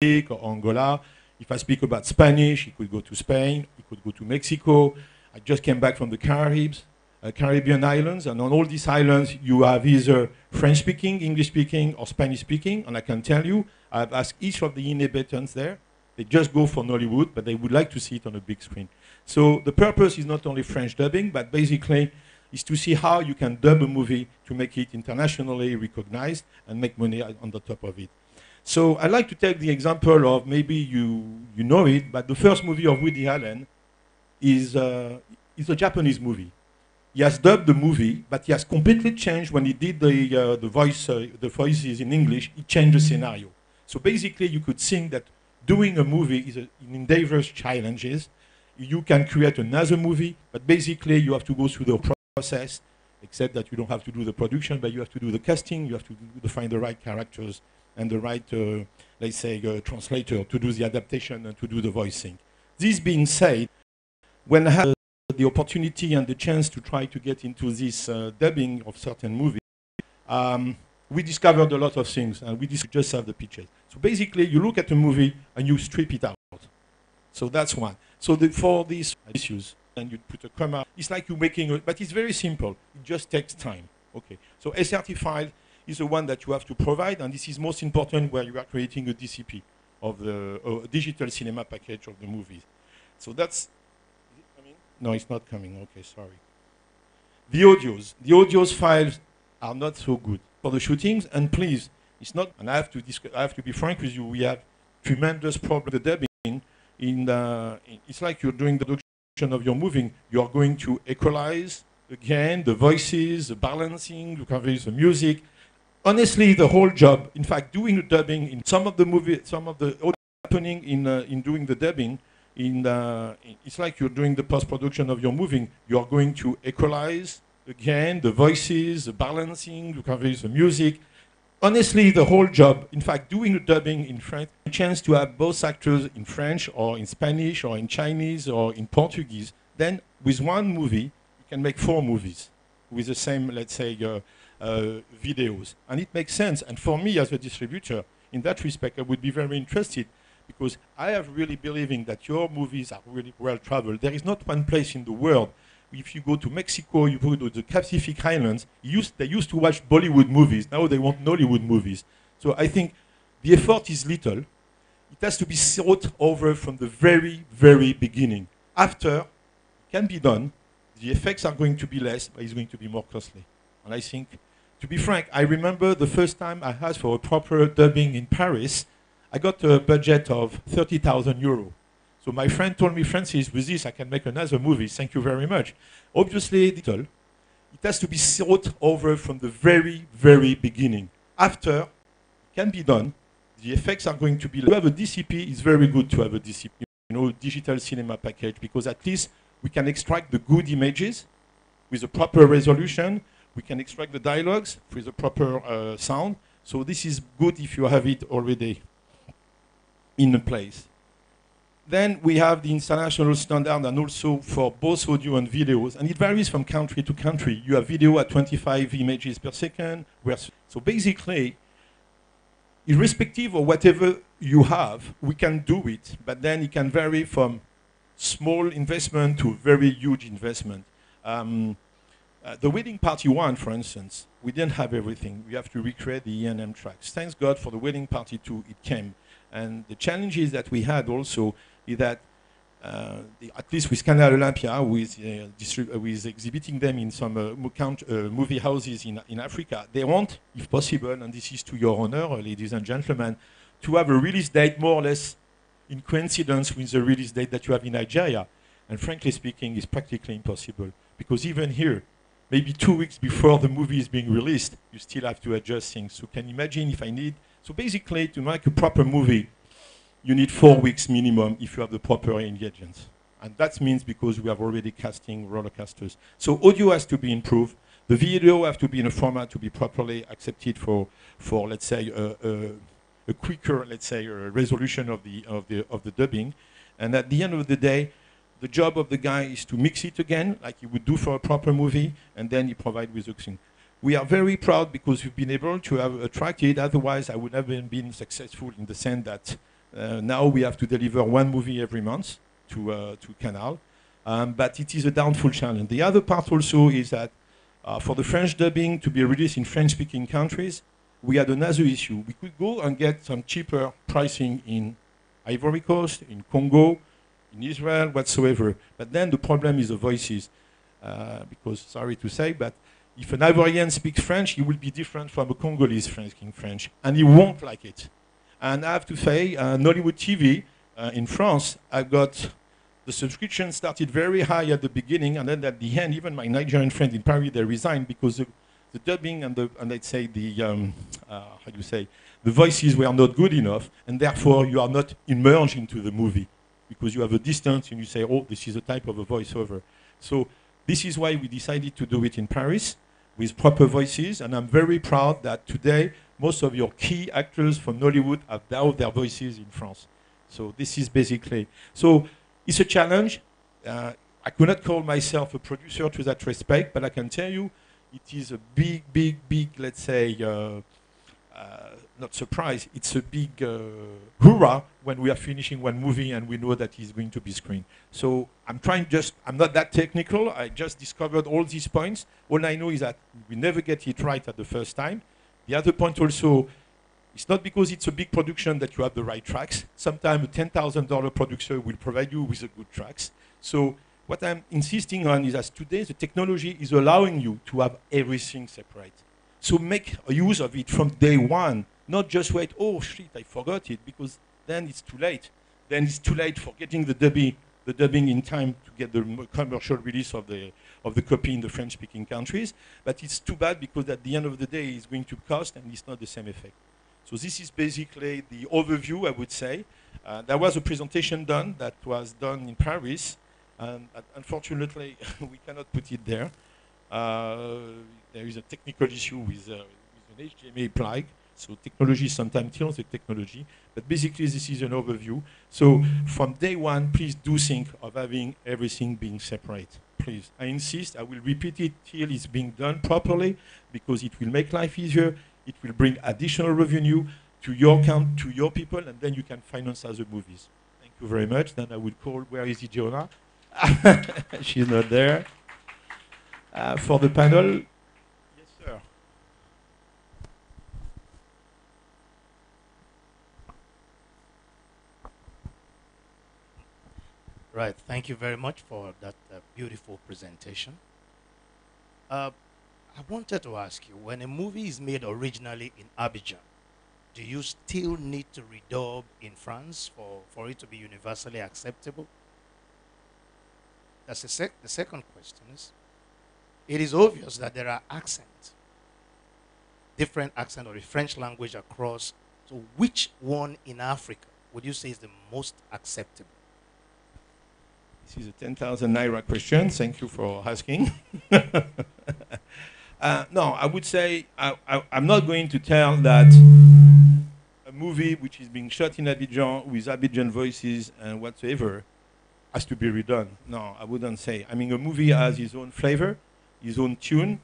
or Angola. If I speak about Spanish, he could go to Spain, he could go to Mexico. I just came back from the Caribbean islands, and on all these islands, you have either French-speaking, English-speaking, or Spanish-speaking, and I can tell you, I've asked each of the inhabitants there, they just go for Nollywood, but they would like to see it on a big screen. So the purpose is not only French dubbing, but basically is to see how you can dub a movie to make it internationally recognized and make money on the top of it. So I like to take the example of, maybe you know it, but the first movie of Woody Allen is a Japanese movie. He has dubbed the movie, but he has completely changed when he did the voices in English. He changed the scenario. So basically, you could think that doing a movie is an endeavor's challenges. You can create another movie, but basically you have to go through the process, except that you don't have to do the production, but you have to do the casting, you have to find the right characters and the right, let's say, translator to do the adaptation and to do the voicing. This being said, when I had the opportunity and the chance to try to get into this dubbing of certain movies, we discovered a lot of things, and we just have the pictures. So basically, you look at a movie and you strip it out. So that's one. So for these issues, and you put a comma, it's like you're making but it's very simple. It just takes time. Okay. So SRT file is the one that you have to provide, and this is most important where you are creating a DCP of the digital cinema package of the movies. So that's, is it coming? No, it's not coming. Okay, sorry. The audios files are not so good for the shootings, and please, it's not, and I have to be frank with you, we have tremendous problem with the dubbing. It's like you're doing the production of your movie. You are going to equalize, again, the voices, the balancing, the music. Honestly, the whole job, in fact, doing the dubbing in some of the movie, some of the happening in doing the dubbing, it's like you're doing the post-production of your movie. You are going to equalize, again, the voices, the balancing, the music. Honestly, the whole job, in fact, doing the dubbing in French, a chance to have both actors in French or in Spanish or in Chinese or in Portuguese, then with one movie, you can make 4 movies with the same, let's say, videos. And it makes sense. And for me, as a distributor, in that respect, I would be very interested, because I have really believing that your movies are really well traveled. There is not one place in the world. If you go to Mexico, you go to the Pacific Islands, they used to watch Bollywood movies. Now they want Nollywood movies. So I think the effort is little. It has to be thought over from the very, very beginning. After, it can be done. The effects are going to be less, but it's going to be more costly. And I think, to be frank, I remember the first time I asked for a proper dubbing in Paris, I got a budget of 30,000 euros. So my friend told me, Francis, with this I can make another movie. Thank you very much. Obviously, it has to be thought over from the very, very beginning. After, it can be done. The effects are going to be. To have a DCP, it's very good to have a DCP, digital cinema package, because at least we can extract the good images with a proper resolution. We can extract the dialogues with a proper sound. So this is good if you have it already in place. Then we have the international standard, and also for both audio and videos, and it varies from country to country. You have video at 25 images per second. So basically, irrespective of whatever you have, we can do it, but then it can vary from small investment to very huge investment. The Wedding Party 1, for instance, we didn't have everything. We have to recreate the E&M tracks. Thanks God for the Wedding Party 2, it came. And the challenges that we had also is that, at least with Canal Olympia, who is exhibiting them in some movie houses in Africa, they want, if possible, and this is to your honor, ladies and gentlemen, to have a release date more or less in coincidence with the release date that you have in Nigeria. And frankly speaking, it's practically impossible. Because even here, maybe 2 weeks before the movie is being released, you still have to adjust things. So can you imagine if I need... So basically, to make a proper movie, you need 4 weeks minimum if you have the proper ingredients. And that means because we have already casting roller casters. So audio has to be improved. The video has to be in a format to be properly accepted for let's say, a quicker, let's say, resolution of the dubbing. And at the end of the day, the job of the guy is to mix it again, like he would do for a proper movie, and then he provide with the thing. We are very proud because we've been able to have attracted, otherwise I would have been successful in the sense that Now we have to deliver one movie every month to Canal. But it is a doubtful challenge. The other part also is that for the French dubbing to be released in French-speaking countries, we had another issue. We could go and get some cheaper pricing in Ivory Coast, in Congo, in Israel, whatsoever. But then the problem is the voices. Because, sorry to say, but if an Ivorian speaks French, he will be different from a Congolese speaking French, and he won't like it. And I have to say, Nollywood TV in France, I got the subscription started very high at the beginning, and then at the end, even my Nigerian friend in Paris, they resigned because the dubbing and let's say the the voices were not good enough, and therefore you are not immersed into the movie because you have a distance and you say, oh, this is a type of a voiceover. So this is why we decided to do it in Paris with proper voices, and I'm very proud that today most of your key actors from Nollywood have now their voices in France. So this is basically so. It's a challenge. I could not call myself a producer to that respect, but I can tell you it is a big, let's say, not surprise, it's a big hurrah when we are finishing one movie and we know that it's going to be screened. So I'm not that technical. I just discovered all these points. All I know is that we never get it right at the first time. The other point also, it's not because it's a big production that you have the right tracks. Sometimes a $10,000 producer will provide you with the good tracks. So what I'm insisting on is that today the technology is allowing you to have everything separate. So make a use of it from day one, not just wait, oh shit, I forgot it, because then it's too late. Then it's too late for getting the dubbing in time to get the commercial release of the copy in the French-speaking countries. But it's too bad because at the end of the day, it's going to cost and it's not the same effect. So this is basically the overview, I would say. There was a presentation done that was done in Paris, and unfortunately, we cannot put it there. There is a technical issue with an HDMI plug, so technology sometimes kills the technology, but basically this is an overview. So from day one, please do think of having everything being separate. Please, I insist, I will repeat it till it's being done properly, because it will make life easier. It will bring additional revenue to your account, to your people, and then you can finance other movies. Thank you very much. Then I will call, where is Jonah? She's not there. For the panel, yes, sir. Right. Thank you very much for that beautiful presentation. I wanted to ask you, when a movie is made originally in Abidjan, do you still need to redub in France for it to be universally acceptable? That's the second question is, it is obvious that there are accents, different accents of the French language across. So which one in Africa would you say is the most acceptable? This is a 10,000 Naira question. Thank you for asking. No, I would say I'm not going to tell that a movie which is being shot in Abidjan with Abidjan voices and whatsoever has to be redone. No, I wouldn't say. I mean, a movie has its own flavor, his own tune.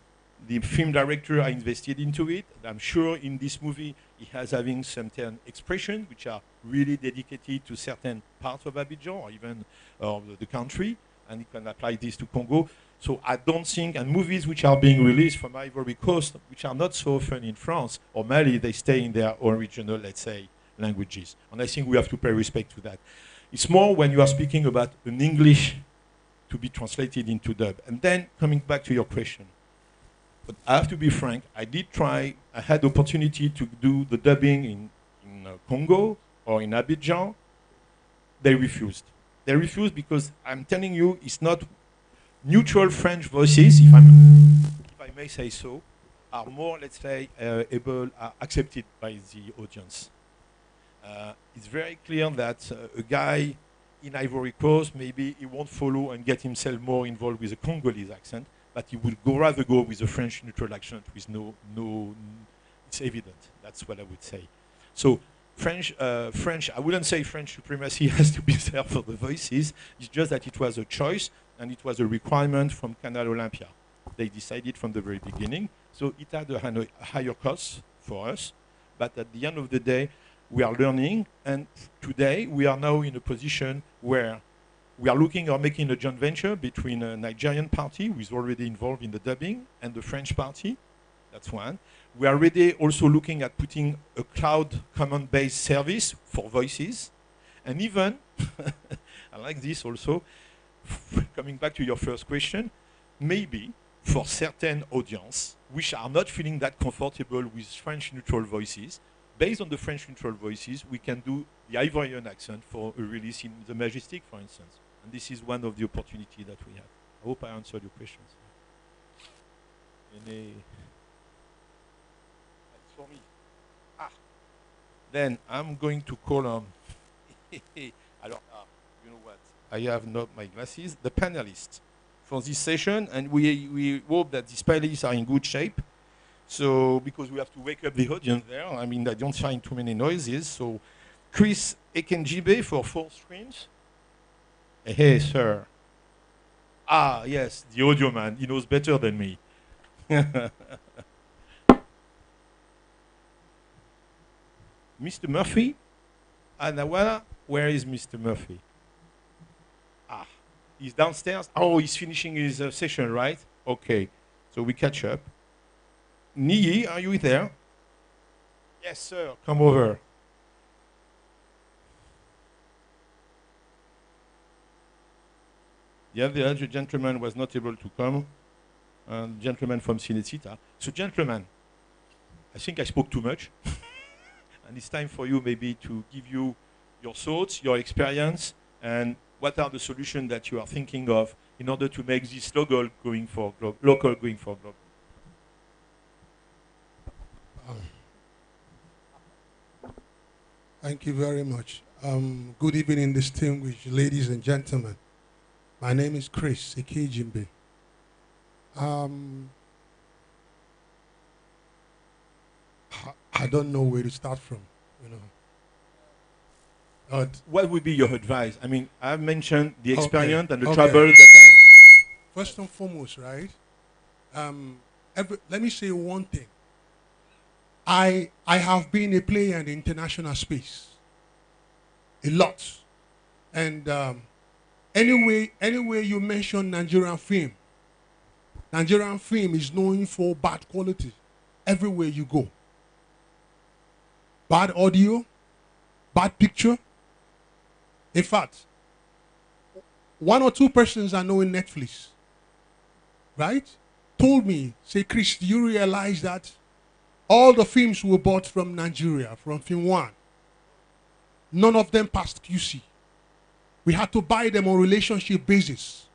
The film director I invested into it. I'm sure in this movie he has having certain expressions which are really dedicated to certain parts of Abidjan or even the country, and he can apply this to Congo. So I don't think, and movies which are being released from Ivory Coast, which are not so often in France or Mali, they stay in their original, let's say, languages. And I think we have to pay respect to that. It's more when you are speaking about an English to be translated into dub. And then coming back to your question, but I have to be frank, I did try, I had the opportunity to do the dubbing in Congo or in Abidjan. They refused. They refused because I'm telling you, it's not neutral French voices, if I may say so, are more, let's say, accepted by the audience. It's very clear that a guy in Ivory Coast, maybe he won't follow and get himself more involved with a Congolese accent, but he would rather go with a French neutral accent with it's evident. That's what I would say. So French, I wouldn't say French supremacy has to be there for the voices. It's just that it was a choice and it was a requirement from Canal Olympia. They decided from the very beginning. So it had a higher cost for us, but at the end of the day, we are learning, and today we are now in a position where we are looking or making a joint venture between a Nigerian party who is already involved in the dubbing and the French party. That's one. We are already also looking at putting a cloud command-based service for voices. And even, I like this also, coming back to your first question, maybe for certain audience which are not feeling that comfortable with French neutral voices, based on the French neutral voices, we can do the Ivorian accent for a release in the Majestic, for instance. And this is one of the opportunities that we have. I hope I answered your questions. Any? That's for me. Then I'm going to call on. Alors, you know what? I have not my glasses. The panelists for this session, and we hope that these panelists are in good shape. So, because we have to wake up the audience there, I mean, I don't find too many noises. So, Chris Ekenjibe for 4 streams. Hey, sir. Yes, the audio man. He knows better than me. Mr. Murphy? Anawala, where is Mr. Murphy? He's downstairs. Oh, he's finishing his session, right? Okay, so we catch up. Niyi, are you there? Yes, sir. Come over. The other gentleman was not able to come. Gentleman from Cinecita. So, gentlemen, I think I spoke too much. And it's time for you maybe to give you your thoughts, your experience, and what are the solutions that you are thinking of in order to make this local going for global. Thank you very much. Good evening, distinguished ladies and gentlemen. My name is Chris Ekijimbe. I don't know where to start from, you know. What would be your advice? I mean, I've mentioned the experience and the okay. trouble that I... First and foremost, right? Let me say one thing. I have been a player in the international space. A lot. And anyway you mention Nigerian film is known for bad quality everywhere you go. Bad audio, bad picture. In fact, 1 or 2 persons I know in Netflix, right, told me, say, Chris, do you realize that all the films were bought from Nigeria, from Film 1? None of them passed QC. We had to buy them on relationship basis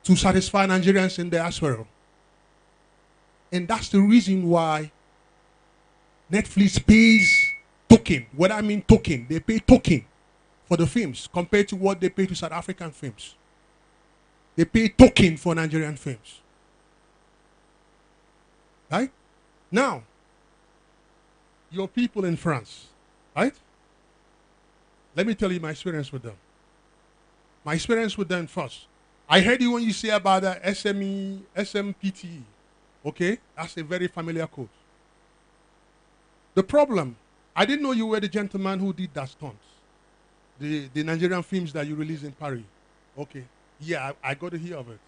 to satisfy Nigerians in the diaspora. And that's the reason why Netflix pays token. What I mean token, they pay token for the films compared to what they pay to South African films. They pay token for Nigerian films. Right? Now, your people in France, right? Let me tell you my experience with them. My experience with them first. I heard you when you say about the SMPTE. Okay? That's a very familiar quote. The problem, I didn't know you were the gentleman who did that stunt. The Nigerian films that you released in Paris. Okay. Yeah, I got to hear of it.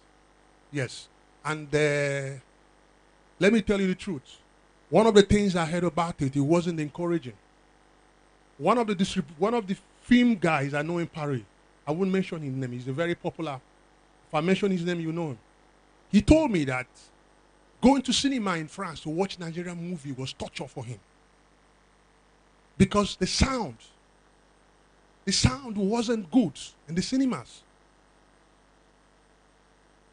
Yes. And let me tell you the truth. One of the things I heard about it, it wasn't encouraging. One of the film guys I know in Paris, I wouldn't mention his name. He's a very popular. If I mention his name, you know him. He told me that going to cinema in France to watch Nigerian movie was torture for him. Because the sound wasn't good in the cinemas.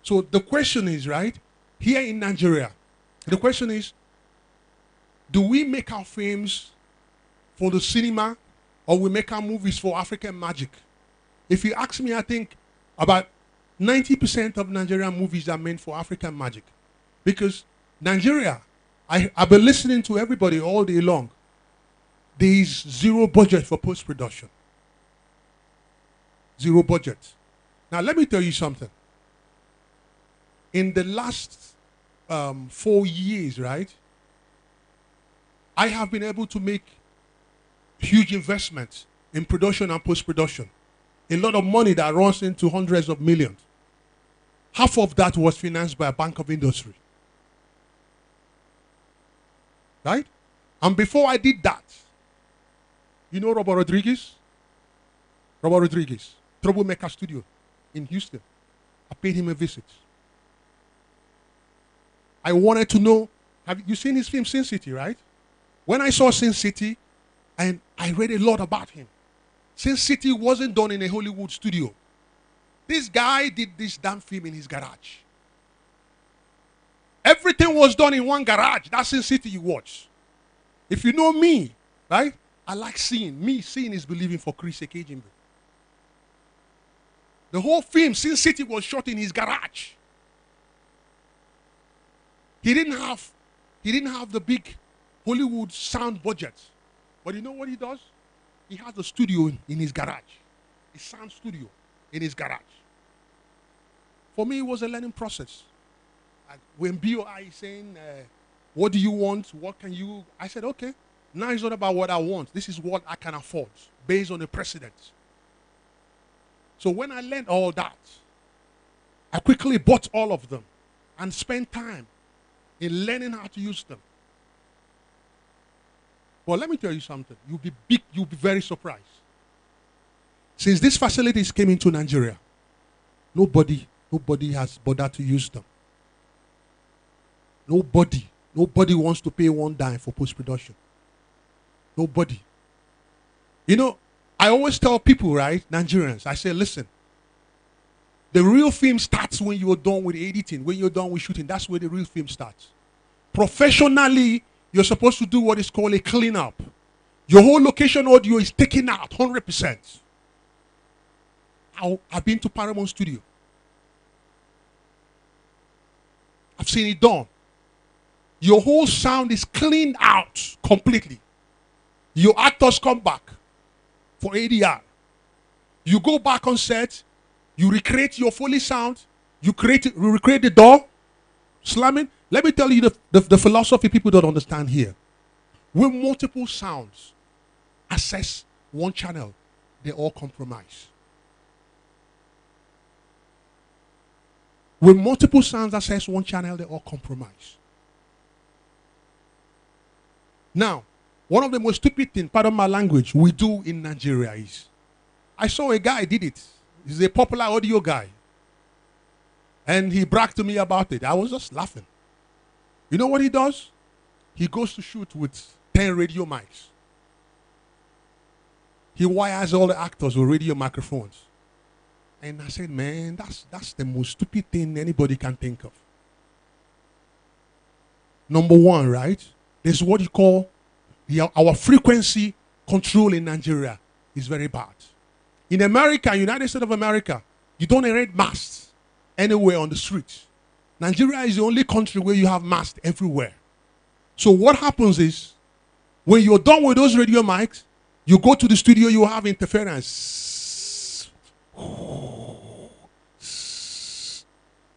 So the question is, right, here in Nigeria, the question is, do we make our films for the cinema or we make our movies for African magic? If you ask me, I think about 90% of Nigerian movies are meant for African magic. Because Nigeria, I've been listening to everybody all day long. There is zero budget for post-production. Zero budget. Now, let me tell you something. In the last 4 years, right, I have been able to make huge investments in production and post-production. A lot of money that runs into hundreds of millions. Half of that was financed by a bank of industry. Right? And before I did that, you know Robert Rodriguez? Robert Rodriguez, Troublemaker Studio in Houston. I paid him a visit. I wanted to know, have you seen his film Sin City, right? When I saw Sin City, and I read a lot about him. Sin City wasn't done in a Hollywood studio. This guy did this damn film in his garage. Everything was done in one garage. That's Sin City you watch. If you know me, right? I like seeing. Me seeing is believing for Chris Ekejimbe. The whole film, Sin City, was shot in his garage. He didn't have the big Hollywood sound budget. But you know what he does? He has a studio in his garage. A sound studio in his garage. For me, it was a learning process. When BOI is saying, what do you want? What can you? I said, okay. Now it's not about what I want. This is what I can afford based on the precedent. So when I learned all that, I quickly bought all of them and spent time in learning how to use them. But let me tell you something. You'll be very surprised. Since these facilities came into Nigeria, nobody has bothered to use them. Nobody wants to pay one dime for post-production. Nobody. You know, I always tell people, right, Nigerians, I say, listen, the real film starts when you're done with editing, when you're done with shooting. That's where the real film starts. Professionally, you're supposed to do what is called a cleanup. Your whole location audio is taken out 100%. I've been to Paramount Studio. I've seen it done. Your whole sound is cleaned out completely. Your actors come back for ADR. You go back on set. You recreate your Foley sound. You recreate the door slamming. Let me tell you the philosophy people don't understand here. When multiple sounds access one channel, they all compromise. When multiple sounds access one channel, they all compromise. Now, one of the most stupid things, pardon my language, we do in Nigeria is, I saw a guy did it. He's a popular audio guy. And he bragged to me about it. I was just laughing. You know what he does? He goes to shoot with 10 radio mics. He wires all the actors with radio microphones. And I said, man, that's the most stupid thing anybody can think of. Number one, right? There's what you call our frequency control in Nigeria is very bad. In America, United States of America, you don't erect masts anywhere on the streets. Nigeria is the only country where you have masts everywhere. So what happens is, when you're done with those radio mics, you go to the studio, you have interference.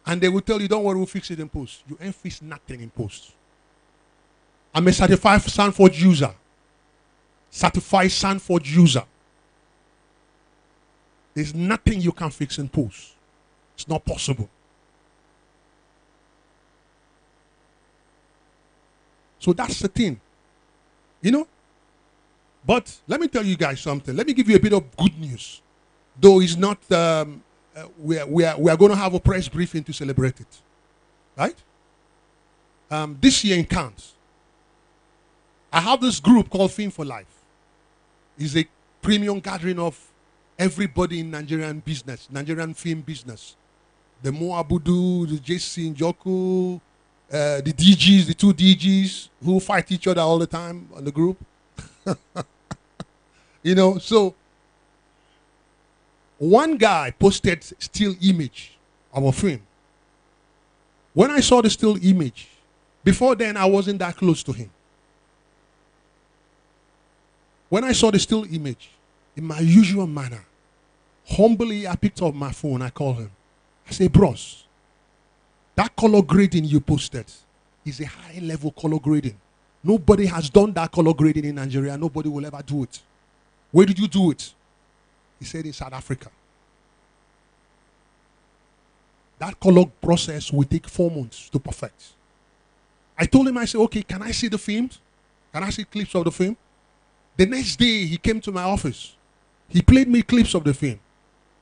And they will tell you, don't worry, we'll fix it in post. You ain't fix nothing in post. I'm a certified Sanford user. Certified Sanford user. There's nothing you can fix in post. It's not possible. So that's the thing. You know? But let me tell you guys something. Let me give you a bit of good news. Though it's not, we are going to have a press briefing to celebrate it. Right? This year in Cannes, I have this group called Film for Life. It's a premium gathering of everybody in Nigerian business, Nigerian film business. The Mo Abudu, the JC Njoku, the DGs, the two DGs who fight each other all the time on the group. You know, so one guy posted still image of a film. When I saw the still image, before then I wasn't that close to him. When I saw the still image, in my usual manner, humbly I picked up my phone, I called him. I said, bros, that color grading you posted is a high level color grading. Nobody has done that color grading in Nigeria. Nobody will ever do it. Where did you do it? He said, in South Africa. That color process will take 4 months to perfect. I told him, I said, okay, can I see the films? Can I see clips of the film? The next day, he came to my office. He played me clips of the film.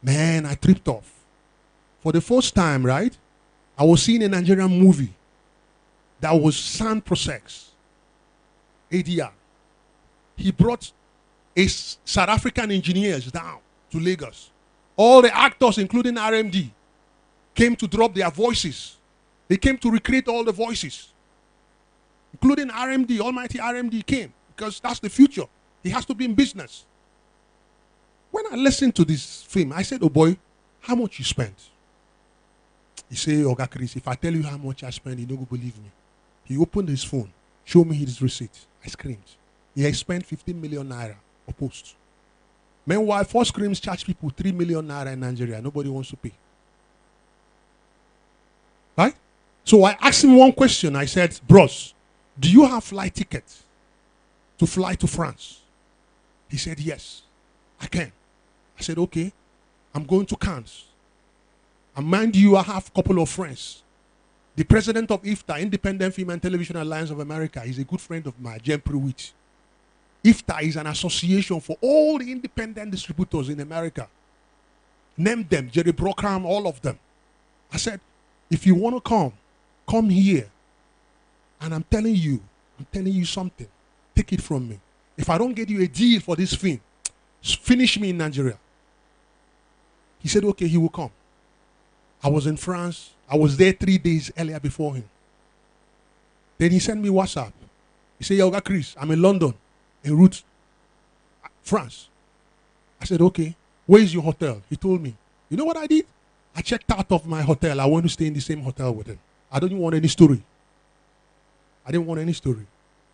Man, I tripped off. For the first time, right, I was seeing a Nigerian movie that was sound process, ADR. He brought South African engineers down to Lagos. All the actors, including RMD, came to drop their voices. They came to recreate all the voices, including RMD. Almighty RMD came because that's the future. He has to be in business. When I listened to this film, I said, oh boy, how much you spent? He said, Oga Chris, if I tell you how much I spent, you don't believe me. He opened his phone, showed me his receipt. I screamed. He had spent 15 million naira for post. Meanwhile, First Screams charge people 3 million naira in Nigeria. Nobody wants to pay. Right? So I asked him one question. I said, bros, do you have flight tickets to fly to France? He said, yes, I can. I said, okay, I'm going to Cannes. And mind you, I have a couple of friends. The president of IFTA, Independent Film and Television Alliance of America, is a good friend of mine, Jem Pruitt. IFTA is an association for all the independent distributors in America. Name them, Jerry Brockram, all of them. I said, if you want to come here. And I'm telling you something. Take it from me. If I don't get you a deal for this film, finish me in Nigeria. He said, okay, he will come. I was in France. I was there 3 days earlier before him. Then he sent me WhatsApp. He said, Yoga Chris, I'm in London, en route, France. I said, okay, where is your hotel? He told me. You know what I did? I checked out of my hotel. I want to stay in the same hotel with him. I don't want any story. I didn't want any story.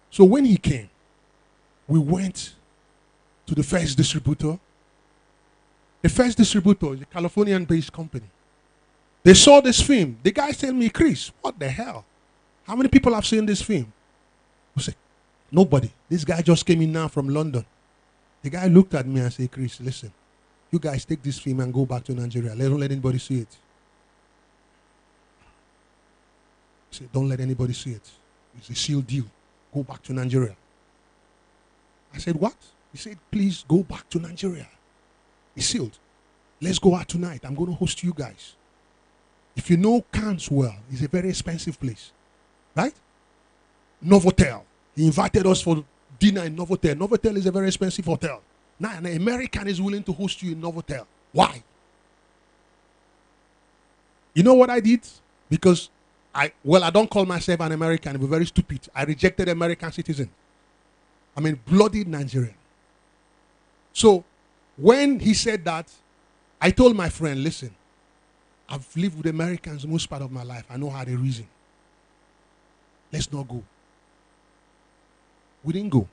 So when he came, we went to the first distributor. The first distributor is a Californian-based company. They saw this film. The guy told me, Chris, what the hell? How many people have seen this film? I said, nobody. This guy just came in now from London. The guy looked at me and said, Chris, listen, you guys take this film and go back to Nigeria. Don't let anybody see it. I said, don't let anybody see it. It's a sealed deal. Go back to Nigeria. I said, what? He said, please go back to Nigeria. It's sealed. Let's go out tonight. I'm going to host you guys. If you know Cannes well, it's a very expensive place. Right? Novotel. He invited us for dinner in Novotel. Novotel is a very expensive hotel. Now an American is willing to host you in Novotel. Why? You know what I did? Because I don't call myself an American. I'm very stupid. I rejected American citizen. I'm a bloody Nigerian. So when he said that, I told my friend, listen, I've lived with Americans most part of my life. I know how they reason. Let's not go. We didn't go.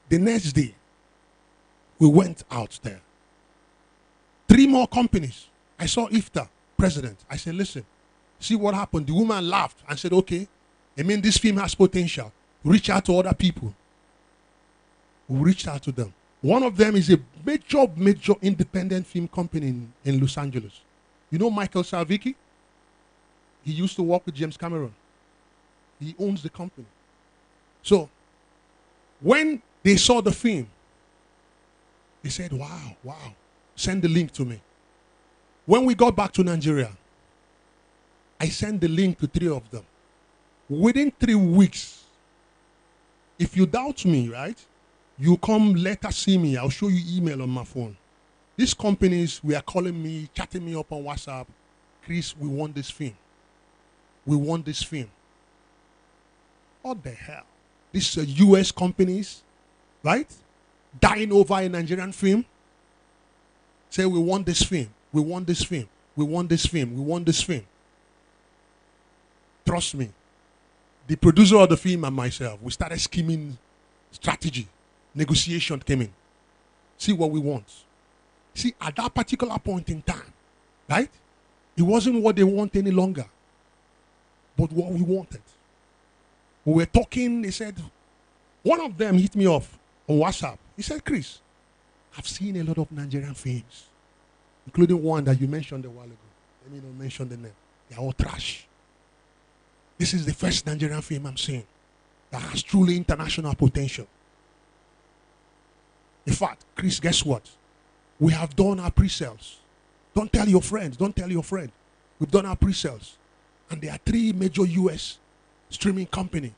The next day, we went out there. 3 more companies. I saw IFTA, president. I said, listen, see what happened. The woman laughed and said, okay, I mean, this film has potential. Reach out to other people. We reached out to them. One of them is a major independent film company in Los Angeles. You know Michael Salvicki? He used to work with James Cameron. He owns the company. So, when they saw the film, they said, wow, send the link to me. When we got back to Nigeria, I sent the link to 3 of them. Within 3 weeks, if you doubt me, right, you come later see me. I'll show you email on my phone. These companies were calling me, chatting me up on WhatsApp. Chris, we want this film. We want this film. What the hell? These are US companies, right? Dying over a Nigerian film. Say, we want this film. We want this film. We want this film. We want this film. Trust me. The producer of the film and myself, we started scheming strategy. Negotiation came in. See what we want. See, at that particular point in time, right? It wasn't what they want any longer, but what we wanted. We were talking, they said, one of them hit me off on WhatsApp. He said, Chris, I've seen a lot of Nigerian films, including one that you mentioned a while ago. Let me not mention the name. They're all trash. This is the first Nigerian film I'm seeing that has truly international potential. In fact, Chris, guess what? We have done our pre-sales. Don't tell your friends. Don't tell your friend. We've done our pre-sales. And there are 3 major US streaming companies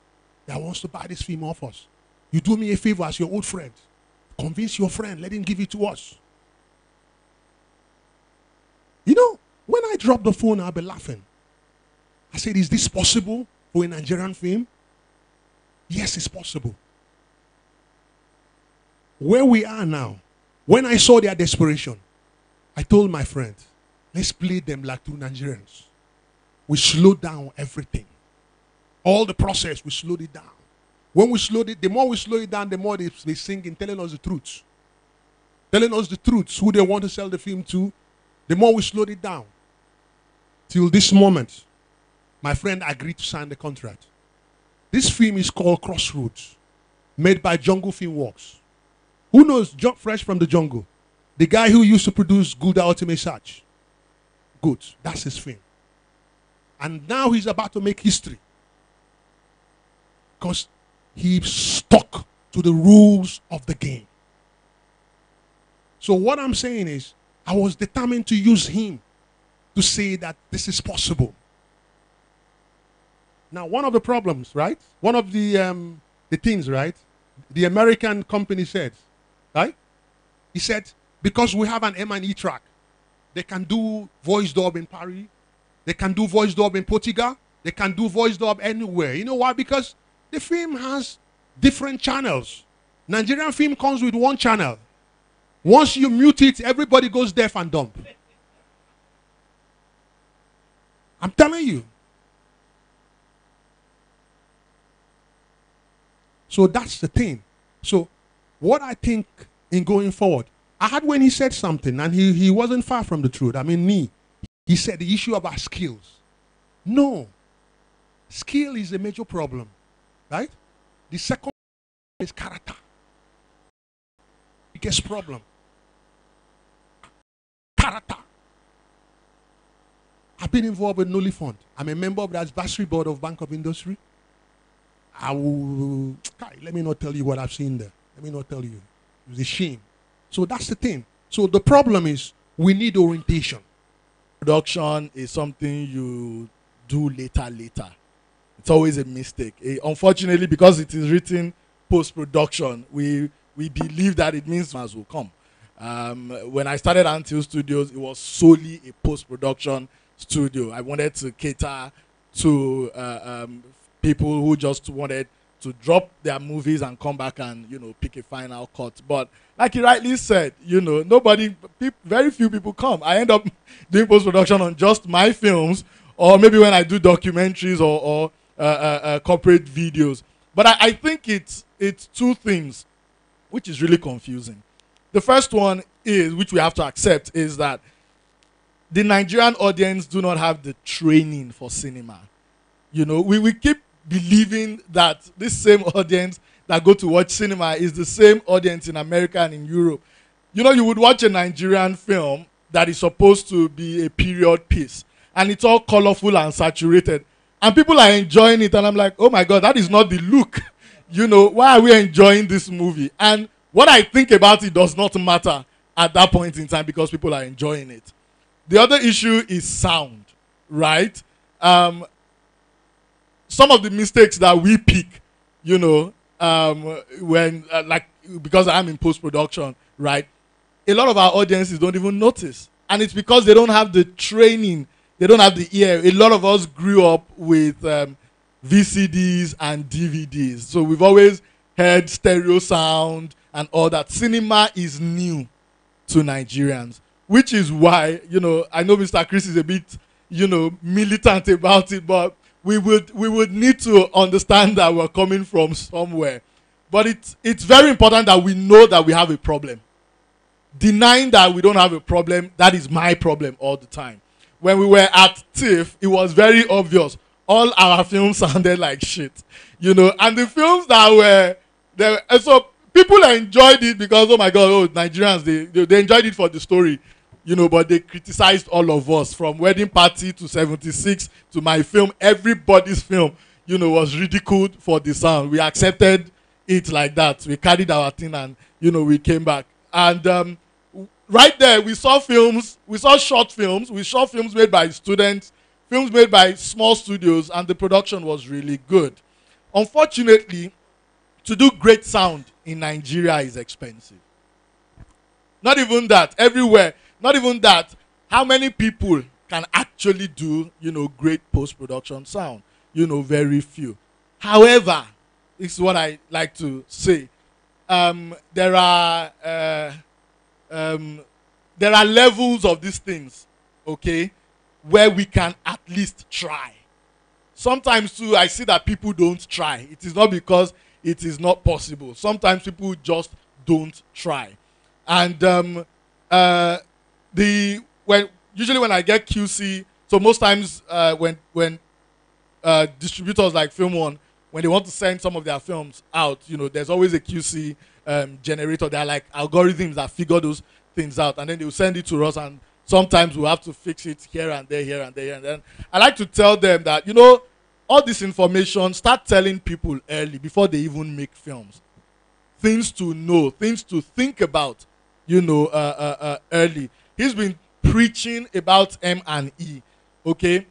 that wants to buy this film off us. You do me a favor as your old friend. Convince your friend. Let him give it to us. You know, when I drop the phone, I'll be laughing. I said, is this possible for a Nigerian film? Yes, it's possible. Where we are now, when I saw their desperation, I told my friend, let's play them like 2 Nigerians. We slowed down everything. All the process, we slowed it down. When we slowed it, the more we slow it down, the more they sing in telling us the truth. Telling us the truth, who they want to sell the film to. The more we slowed it down. Till this moment, my friend agreed to sign the contract. This film is called Crossroads, made by Jungle Film Works. Who knows Fresh from the Jungle? The guy who used to produce Good Ultimate Search. Good, that's his film. And now he's about to make history. Because he stuck to the rules of the game. So what I'm saying is, I was determined to use him to say that this is possible. Now, one of the problems, right? One of the things, right? The American company said, right? He said, because we have an M&E track, they can do voice dub in Paris, they can do voice dub in Portugal, they can do voice dub anywhere. You know why? Because the film has different channels. Nigerian film comes with 1 channel. Once you mute it, everybody goes deaf and dumb. I'm telling you. So that's the thing. So what I think in going forward, I had when he said something, and he wasn't far from the truth. I mean, he said the issue about skills. No. Skill is a major problem, right? The second is character. Biggest problem. Character. I've been involved with Nolly Fund. I'm a member of the advisory board of Bank of Industry. Let me not tell you what I've seen there. Let me not tell you. It's a shame. So that's the thing. So the problem is we need orientation. Production is something you do later. It's always a mistake. Unfortunately, because it is written post-production, we believe that it means as will come. When I started Until Studios, it was solely a post-production studio. I wanted to cater to people who just wanted to drop their movies and come back and, pick a final cut. But like he rightly said, very few people come. I end up doing post-production on just my films, or maybe when I do documentaries or corporate videos. But I think it's 2 things, which is really confusing. The first one is, which we have to accept, is that the Nigerian audience do not have the training for cinema. We keep believing that this same audience that go to watch cinema is the same audience in America and in Europe. You would watch a Nigerian film that is supposed to be a period piece, and it's all colorful and saturated, and people are enjoying it, and I'm like, oh my God, that is not the look. Why are we enjoying this movie? And what I think about it does not matter at that point in time because people are enjoying it. The other issue is sound, right? Some of the mistakes that we pick, when, because I'm in post-production, right? A lot of our audiences don't even notice. And it's because they don't have the training. They don't have the ear. A lot of us grew up with VCDs and DVDs. So we've always heard stereo sound and all that. Cinema is new to Nigerians, which is why, I know Mr. Chris is a bit, militant about it, but we would need to understand that we're coming from somewhere. But it's very important that we know that we have a problem. Denying that we don't have a problem, that is my problem all the time. When we were at TIFF, it was very obvious. All our films sounded like shit, and the films that were there. So people enjoyed it because, oh my God, oh, Nigerians, they enjoyed it for the story, you know, but they criticized all of us, from Wedding Party to 76 to my film. Everybody's film, you know, was ridiculed for the sound. We accepted it like that. We carried our thing and, you know, we came back. And right there, we saw films, we saw short films, we saw films made by students, films made by small studios, and the production was really good. Unfortunately, to do great sound in Nigeria is expensive. Not even that, everywhere. Not even that, how many people can actually do, you know, great post-production sound? You know, very few. However, this is what I like to say. There are levels of these things, okay, where we can at least try. Sometimes too, I see that people don't try. It is not because it is not possible. Sometimes people just don't try. And usually when I get QC, so most times when distributors like Film One, when they want to send some of their films out, you know, there's always a QC generator. There are like algorithms that figure those things out, and then they will send it to us, and sometimes we'll have to fix it here and there, here and there. And then I like to tell them that, you know, all this information, start telling people early before they even make films. Things to know, things to think about, you know, early. He's been preaching about M&E, okay?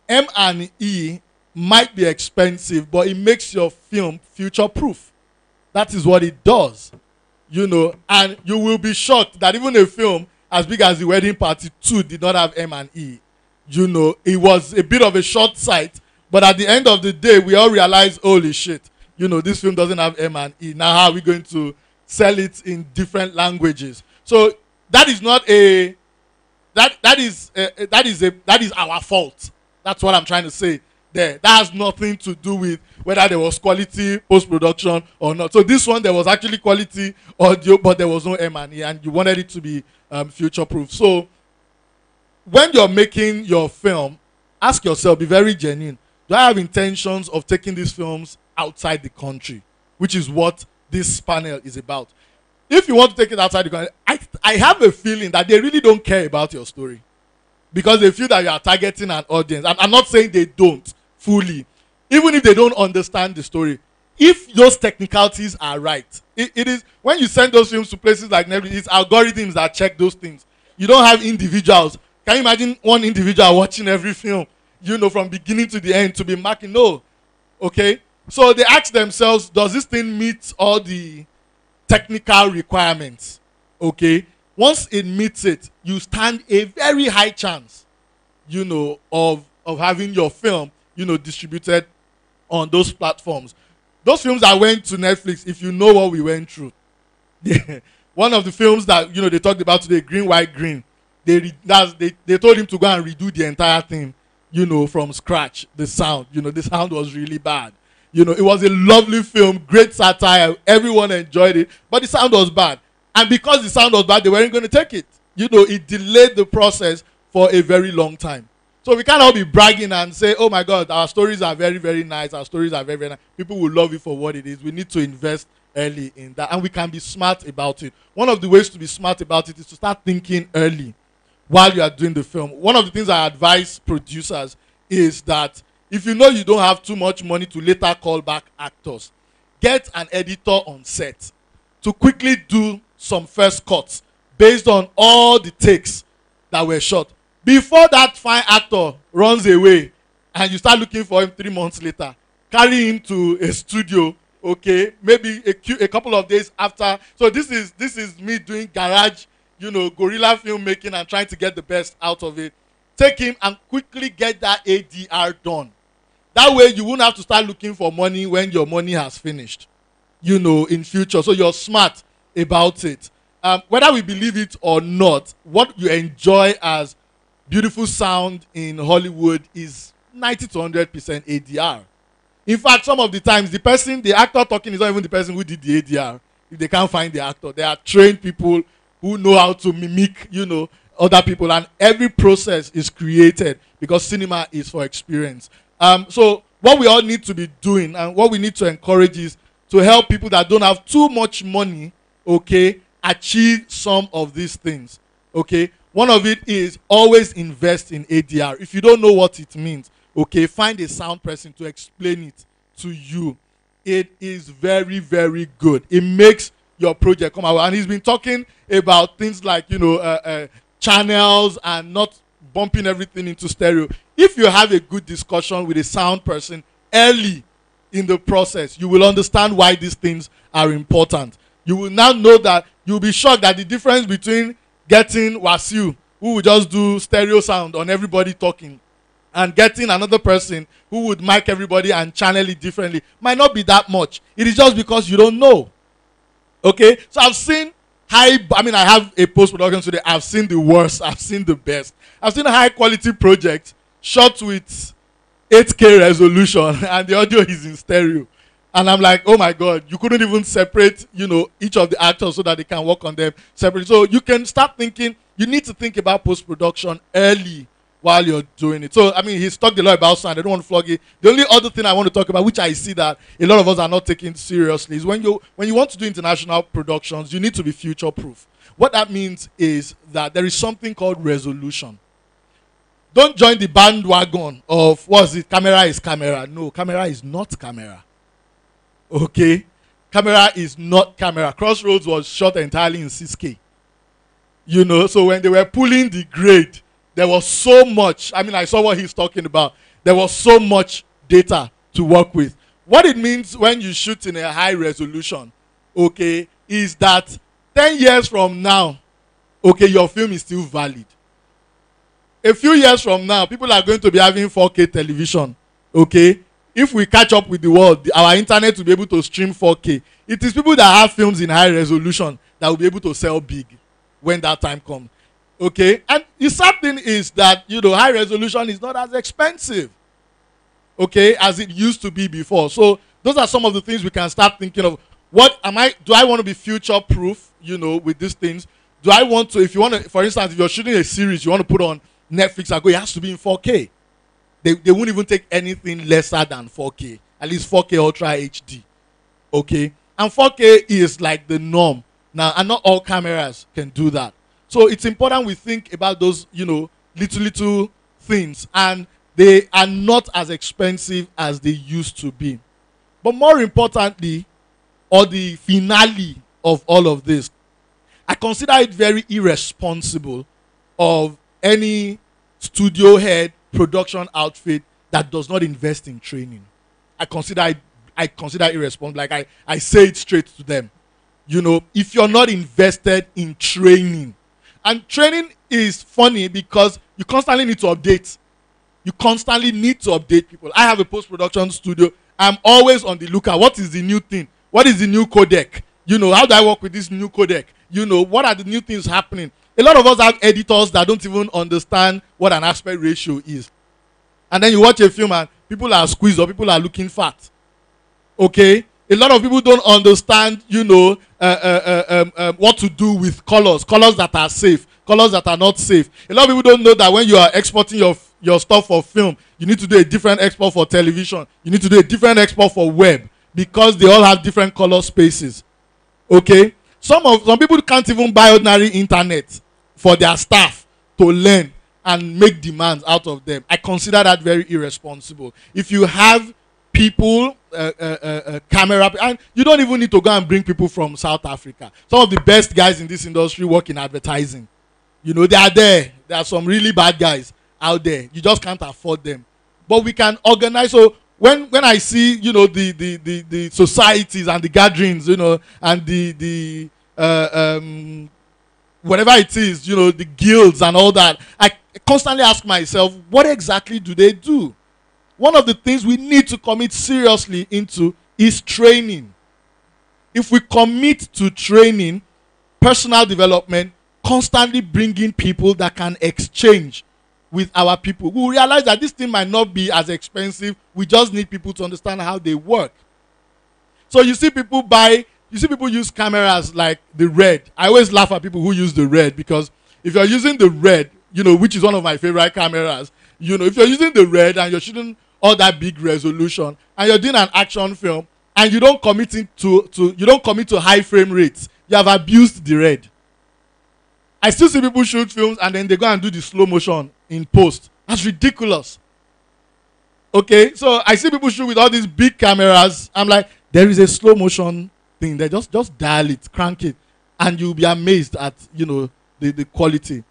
M&E might be expensive, but it makes your film future-proof. That is what it does, you know. And you will be shocked that even a film as big as The Wedding Party 2 did not have M&E. You know, it was a bit of a short sight, but at the end of the day, we all realized, holy shit, you know, this film doesn't have M&E. Now how are we going to sell it in different languages? So that is not a that is our fault. That's what I'm trying to say there. That has nothing to do with whether there was quality post-production or not. So this one, there was actually quality audio, but there was no M&E, and you wanted it to be future-proof. So when you're making your film, ask yourself, be very genuine. Do I have intentions of taking these films outside the country? Which is what this panel is about. If you want to take it outside the country, I have a feeling that they really don't care about your story, because they feel that you are targeting an audience. And I'm not saying they don't fully. Even if they don't understand the story, if those technicalities are right, it is when you send those films to places like Netflix, it's algorithms that check those things. You don't have individuals. Can you imagine one individual watching every film, you know, from beginning to the end to be marking? No. Okay? So they ask themselves, does this thing meet all the technical requirements? Okay? Once it meets it, you stand a very high chance, you know, of having your film, you know, distributed on those platforms. Those films that went to Netflix, if you know what we went through. One of the films that, you know, they talked about today, Green, White, Green, they told him to go and redo the entire thing, you know, from scratch. The sound, you know, the sound was really bad. You know, it was a lovely film, great satire, everyone enjoyed it, but the sound was bad. And because the sound was bad, they weren't going to take it. You know, it delayed the process for a very long time. So we can't all be bragging and say, oh my God, our stories are very, very nice. Our stories are very, very nice. People will love it for what it is. We need to invest early in that. And we can be smart about it. One of the ways to be smart about it is to start thinking early while you are doing the film. One of the things I advise producers is that if you know you don't have too much money to later call back actors, get an editor on set to quickly do some first cuts based on all the takes that were shot. Before that fine actor runs away and you start looking for him 3 months later, carry him to a studio, okay, maybe a couple of days after. So this is me doing garage, you know, guerrilla filmmaking and trying to get the best out of it. Take him and quickly get that ADR done. That way you won't have to start looking for money when your money has finished, you know, in future. So you're smart about it. Whether we believe it or not, what you enjoy as beautiful sound in Hollywood is 90 to 100% ADR. In fact, some of the times, the actor talking is not even the person who did the ADR. If they can't find the actor, they are trained people who know how to mimic, you know, other people. And every process is created because cinema is for experience. So what we all need to be doing and what we need to encourage is to help people that don't have too much money, okay, achieve some of these things. Okay, one of it is always invest in ADR. If you don't know what it means, okay, find a sound person to explain it to you. It is very, very good. It makes your project come out. And he's been talking about things like, channels and not bumping everything into stereo. If you have a good discussion with a sound person early in the process, you will understand why these things are important. You will now know that you'll be shocked that the difference between getting Wasiu, who will just do stereo sound on everybody talking, and getting another person who would mic everybody and channel it differently might not be that much. It is just because you don't know. Okay? So I've seen I have a post-production today. I've seen the worst. I've seen the best. I've seen a high-quality project shot with 8K resolution and the audio is in stereo. And I'm like, oh my God, you couldn't even separate, each of the actors so that they can work on them separately. So you can start thinking, you need to think about post-production early while you're doing it. So, he's talked a lot about sound. I don't want to flog it. The only other thing I want to talk about, which I see that a lot of us are not taking seriously, is when you want to do international productions, you need to be future-proof. What that means is that there is something called resolution. Don't join the bandwagon of, camera is camera. No, camera is not camera. Okay? Camera is not camera. Crossroads was shot entirely in 6K. So when they were pulling the grade, there was so much. I saw what he's talking about. There was so much data to work with. What it means when you shoot in a high resolution, okay, is that 10 years from now, okay, your film is still valid. A few years from now, people are going to be having 4K television, okay? If we catch up with the world, our internet will be able to stream 4K. It is people that have films in high resolution that will be able to sell big when that time comes. Okay, and the sad thing is that high resolution is not as expensive, okay, as it used to be before. So those are some of the things we can start thinking of. Do I want to be future proof, with these things? Do I want to, if you want to, for instance, if you're shooting a series, you want to put on Netflix, it has to be in 4K. They won't even take anything lesser than 4K, at least 4K Ultra HD, okay? And 4K is like the norm now, and not all cameras can do that. So it's important we think about those, little things, and they are not as expensive as they used to be. But more importantly, or the finale of all of this, I consider it very irresponsible of any studio head, production outfit that does not invest in training. I consider it irresponsible. Like I say it straight to them. If you're not invested in training, and training is funny because you constantly need to update. You constantly need to update people. I have a post-production studio. I'm always on the lookout. What is the new thing? What is the new codec? How do I work with this new codec? What are the new things happening? A lot of us have editors that don't even understand what an aspect ratio is. And then you watch a film and people are squeezed or people are looking fat. Okay? A lot of people don't understand, what to do with colors that are safe, colors that are not safe. A lot of people don't know that when you are exporting your stuff for film, you need to do a different export for television. You need to do a different export for web because they all have different color spaces. Okay? Some people can't even buy ordinary internet for their staff to learn and make demands out of them. I consider that very irresponsible. If you have people, camera, and you don't even need to go and bring people from South Africa. Some of the best guys in this industry work in advertising. They are there. There are some really bad guys out there. You just can't afford them. But we can organize. So when I see, the societies and the gatherings, and the whatever it is, the guilds and all that, I constantly ask myself, what exactly do they do? One of the things we need to commit seriously into is training. If we commit to training, personal development, constantly bringing people that can exchange with our people, we will realize that this thing might not be as expensive. We just need people to understand how they work. So you see people use cameras like the Red. I always laugh at people who use the Red because if you're using the Red, which is one of my favorite cameras, if you're using the Red and you're shooting all that big resolution and you're doing an action film, and you don't commit to high frame rates, you have abused the red. I still see people shoot films and then they go and do the slow motion in post. That's ridiculous. Okay, so I see people shoot with all these big cameras. I'm like, there is a slow motion thing there. Just dial it, crank it, and you'll be amazed at the quality.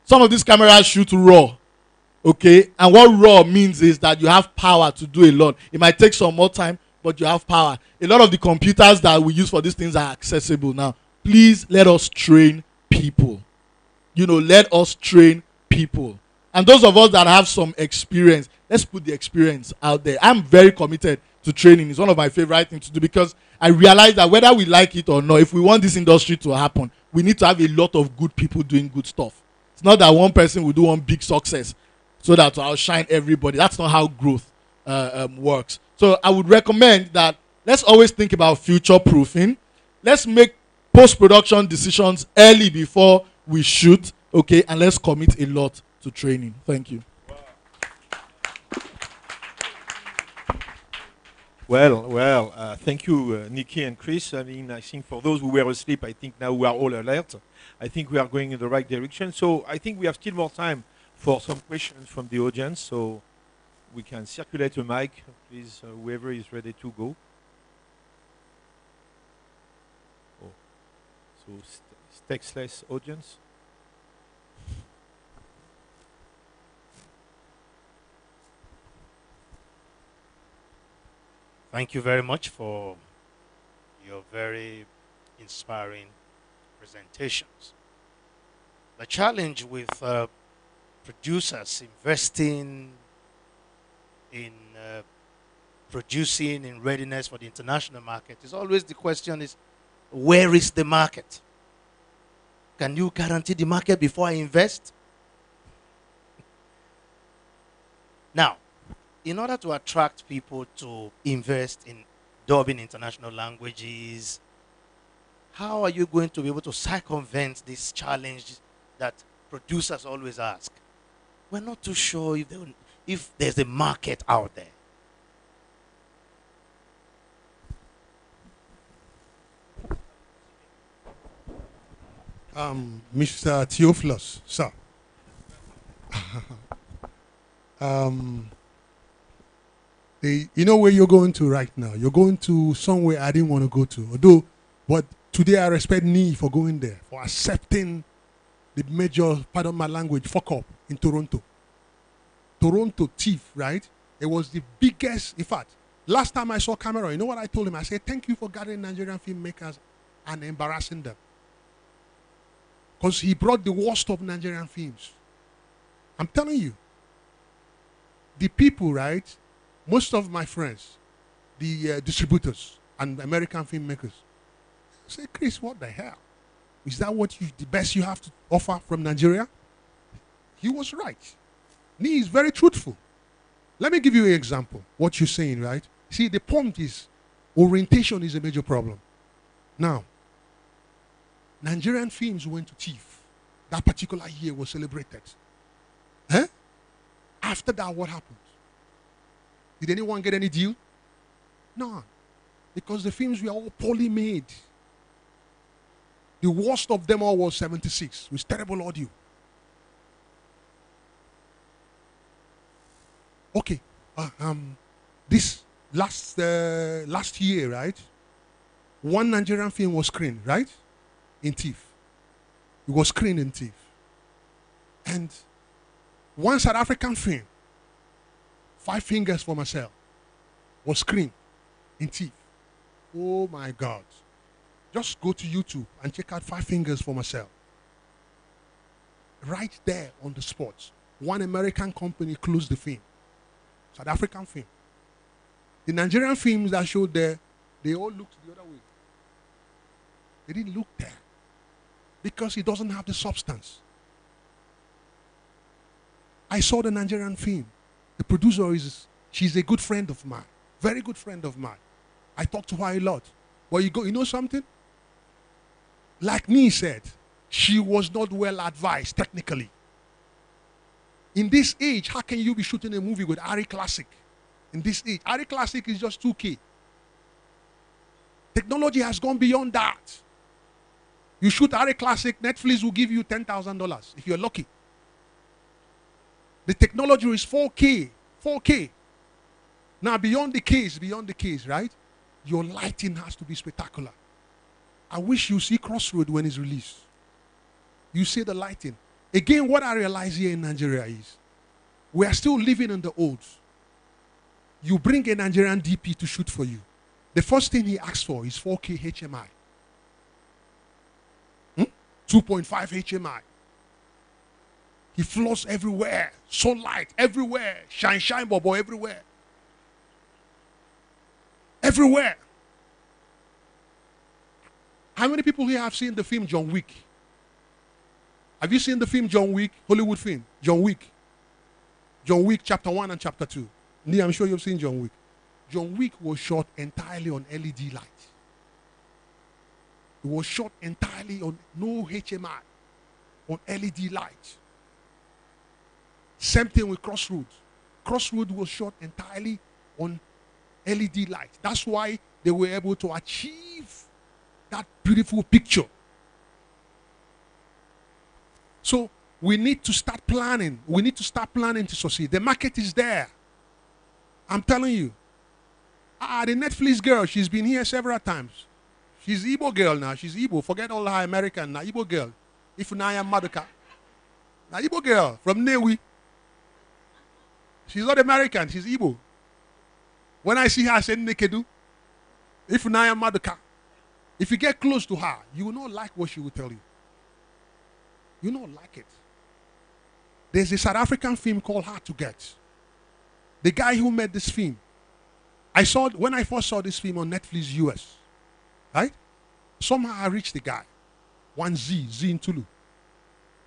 Some of these cameras shoot raw. Okay, and what raw means is that you have power to do a lot. It might take some more time, but you have power. A lot of the computers that we use for these things are accessible now. Please let us train people. Let us train people. And those of us that have some experience, let's put the experience out there. I'm very committed to training. It's one of my favorite things to do because I realize that whether we like it or not, if we want this industry to happen, we need to have a lot of good people doing good stuff. It's not that one person will do one big success so that to outshine everybody. That's not how growth works. So I would recommend that let's always think about future proofing. Let's make post-production decisions early before we shoot, okay, and let's commit a lot to training. Thank you. Well, thank you, Nikki and Chris. I mean, I think for those who were asleep, I think now we are all alert. I think we are going in the right direction. So I think we have still more time for some questions from the audience. So we can circulate a mic, please, whoever is ready to go. Oh, so textless audience. Thank you very much for your very inspiring presentations. The challenge with producers investing in producing in readiness for the international market is always the question is, where is the market? Can you guarantee the market before I invest? Now, in order to attract people to invest in dubbing international languages, how are you going to be able to circumvent this challenge that producers always ask? We're not too sure if there's a market out there. Mr. Theophilus, sir. You know where you're going to right now? You're going to somewhere I didn't want to go to. But today I respect me for going there, for accepting the major, pardon my language, fuck up in Toronto. Toronto thief, right? It was the biggest, in fact, last time I saw Cameron, you know what I told him? I said, thank you for gathering Nigerian filmmakers and embarrassing them. Because he brought the worst of Nigerian films. I'm telling you. The people, right? Most of my friends, the distributors and American filmmakers, say, Chris, what the hell? Is that the best you have to offer from Nigeria? He was right. Nee is very truthful. Let me give you an example. What you're saying, right? See, the point is, orientation is a major problem. Now, Nigerian films went to TIFF. That particular year was celebrated. Huh? After that, what happened? Did anyone get any deal? No. Because the films were all poorly made. The worst of them all was 76 with terrible audio. Okay. This last year, right? One Nigerian film was screened, right? In TIFF. It was screened in TIFF. And one South African film, Five Fingers for Myself, was screened in TIFF. Oh my God. Just go to YouTube and check out Five Fingers for Myself. Right there on the spot. One American company closed the film. South African film. The Nigerian films that showed there, they all looked the other way. They didn't look there. Because it doesn't have the substance. I saw the Nigerian film. The producer she's a good friend of mine. Very good friend of mine. I talk to her a lot. But you know something? Like Nee said, she was not well advised technically. In this age, how can you be shooting a movie with Ari Classic? In this age, Ari Classic is just 2K. Technology has gone beyond that. You shoot Harry Classic, Netflix will give you $10,000 if you're lucky. The technology is 4K. 4K. Now, beyond the case, right? Your lighting has to be spectacular. I wish you see Crossroad when it's released. You see the lighting. Again, what I realize here in Nigeria is we are still living in the old. You bring a Nigerian DP to shoot for you. The first thing he asks for is 4K HMI. 2.5 HMI. He flows everywhere. Sunlight everywhere. Shine, bobo everywhere. Everywhere. How many people here have seen the film John Wick? Have you seen the film John Wick? Hollywood film, John Wick. John Wick chapter 1 and chapter 2. I'm sure you've seen John Wick. John Wick was shot entirely on LED light. It was shot entirely on no HMI, on LED light. Same thing with Crossroads. Crossroads was shot entirely on LED light. That's why they were able to achieve that beautiful picture. So we need to start planning. We need to start planning to succeed. The market is there. I'm telling you. The Netflix girl, she's been here several times. She's Igbo girl now. She's Igbo. Forget all her American now. Igbo girl. If Naya Maduka. Now Igbo girl from Newi. She's not American. She's Igbo. When I see her, I say Nekedu. If Naya Maduka. If you get close to her, you will not like what she will tell you. You will not like it. There's a South African film called Hard to Get. The guy who made this film, when I first saw this film on Netflix US, right? Somehow I reached the guy. Z in Tulu.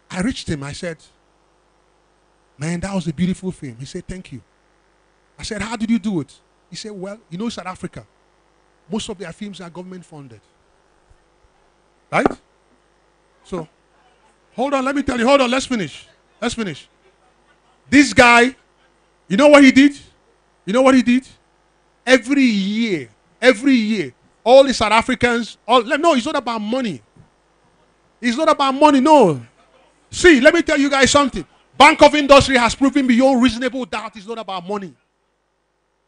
I reached him. I said, man, that was a beautiful film. He said, thank you. I said, how did you do it? He said, well, you know South Africa. Most of their films are government funded. Right? So, hold on, let me tell you. Hold on, let's finish. Let's finish. This guy, you know what he did? You know what he did? Every year, all the South Africans, no, it's not about money. It's not about money, no. See, let me tell you guys something. Bank of Industry has proven beyond reasonable doubt it's not about money.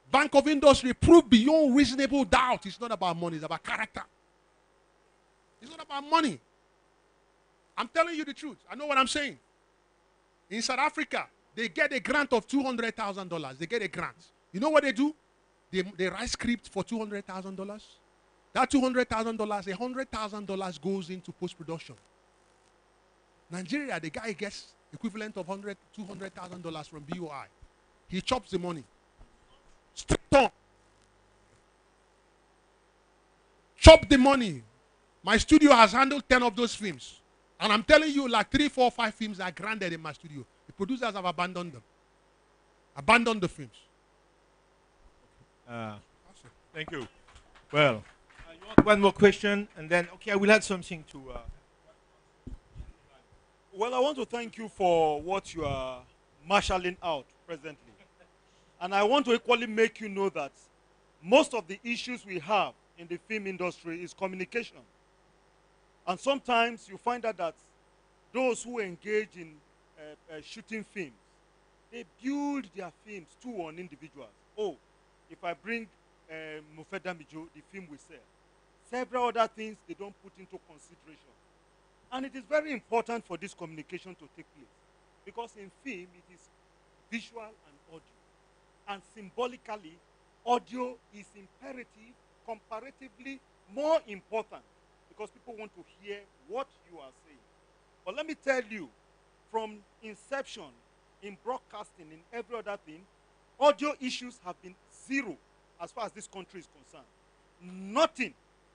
Bank of Industry proved beyond reasonable doubt it's not about money, it's about character. It's not about money. I'm telling you the truth. I know what I'm saying. In South Africa, they get a grant of $200,000. They get a grant. You know what they do? They write script for $200,000. That $200,000, $100,000 goes into post-production. Nigeria, the guy gets equivalent of $200,000 from BOI. He chops the money. Straight on. Chop the money. My studio has handled 10 of those films. And I'm telling you, like 3, 4, 5 films are granted in my studio. The producers have abandoned them. Abandoned the films. Thank you. Well, you want one more question, and then, okay, I will add something to... Well, I want to thank you for what you are marshalling out presently. And I want to equally make you know that most of the issues we have in the film industry is communication. And sometimes you find out that those who engage in shooting films, they build their films too on individuals. Oh, if I bring Mufeda Mijo, the film will sell. Several other things they don't put into consideration. And it is very important for this communication to take place. Because in film, it is visual and audio. And symbolically, audio is imperative, comparatively more important, because people want to hear what you are saying. But let me tell you, from inception, in broadcasting, in every other thing, audio issues have been zero as far as this country is concerned.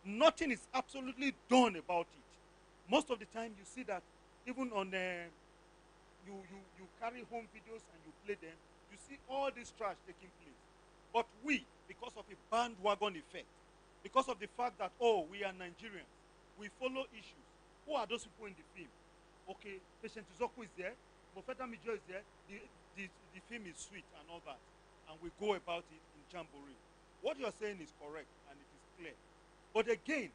Nothing is absolutely done about it. Most of the time you see that even on you carry home videos and you play them, you see all this trash taking place. But we, because of a bandwagon effect, because of the fact that, oh, we are Nigerians, we follow issues. Who are those people in the film? Okay, Patient Uzoku is there, Mofeta Mijo is there, the film is sweet and all that. And we go about it in jamboree. What you're saying is correct and it is clear. But again,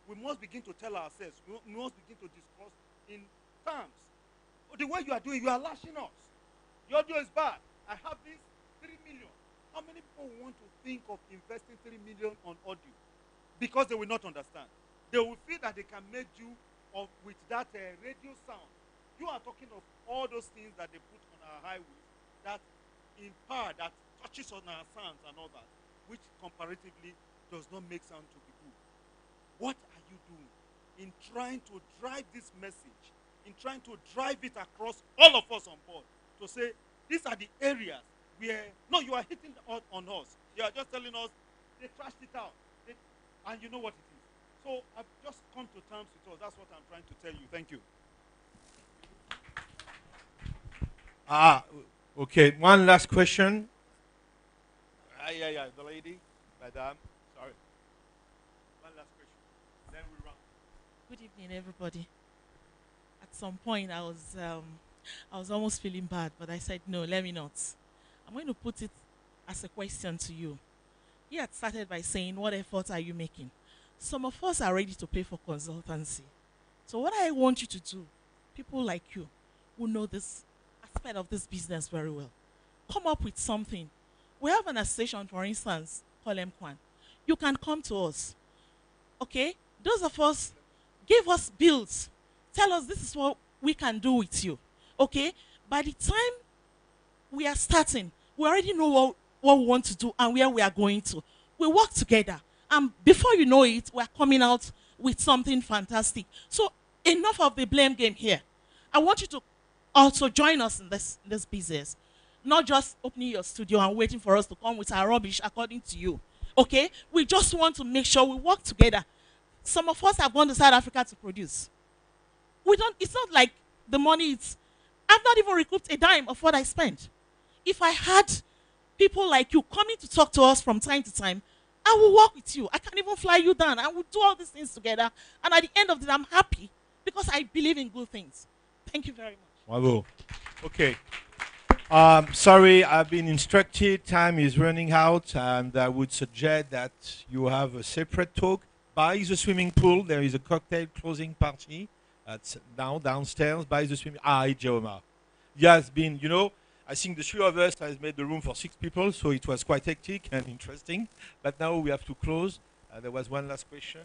we must begin to tell ourselves, we must begin to discuss in terms. The way you are doing, you are lashing us. Your audio is bad. I have this 3 million. How many people want to think of investing 3 million on audio? Because they will not understand. They will feel that they can make you with that radio sound. You are talking of all those things that they put on our highways that in power, that touches on our sounds and all that, which comparatively does not make sound to be good. What are you doing in trying to drive this message, in trying to drive it across all of us on board to say, these are the areas where, no, you are hitting on us. You are just telling us, they trashed it out. And you know what it is. So I've just come to terms with us. That's what I'm trying to tell you. Thank you. Okay, one last question. Yeah, the lady, madam, sorry. One last question, then we run. Good evening, everybody. At some point, I was almost feeling bad, but I said, no, let me not. I'm going to put it as a question to you. You had started by saying, what efforts are you making? Some of us are ready to pay for consultancy. So what I want you to do, people like you, who know this aspect of this business very well, come up with something. We have an association, for instance, called M-Kwan. You can come to us. Okay? Those of us, give us bills. Tell us this is what we can do with you. Okay? By the time we are starting, we already know what we want to do and where we are going to. We work together. And before you know it, we are coming out with something fantastic. So enough of the blame game here. I want you to also join us in this business. Not just opening your studio and waiting for us to come with our rubbish according to you. Okay? We just want to make sure we work together. Some of us have gone to South Africa to produce. It's not like the money I've not even recouped a dime of what I spent. If I had people like you coming to talk to us from time to time, I will work with you. I can even fly you down. I will do all these things together. And at the end of it, I'm happy because I believe in good things. Thank you very much. Bravo. Okay. Sorry, I've been instructed. Time is running out, and I would suggest that you have a separate talk. By the swimming pool, there is a cocktail closing party. That's now downstairs by the swimming. Jeroma. He has been, I think the three of us has made the room for 6 people, so it was quite hectic and interesting. But now we have to close. There was one last question.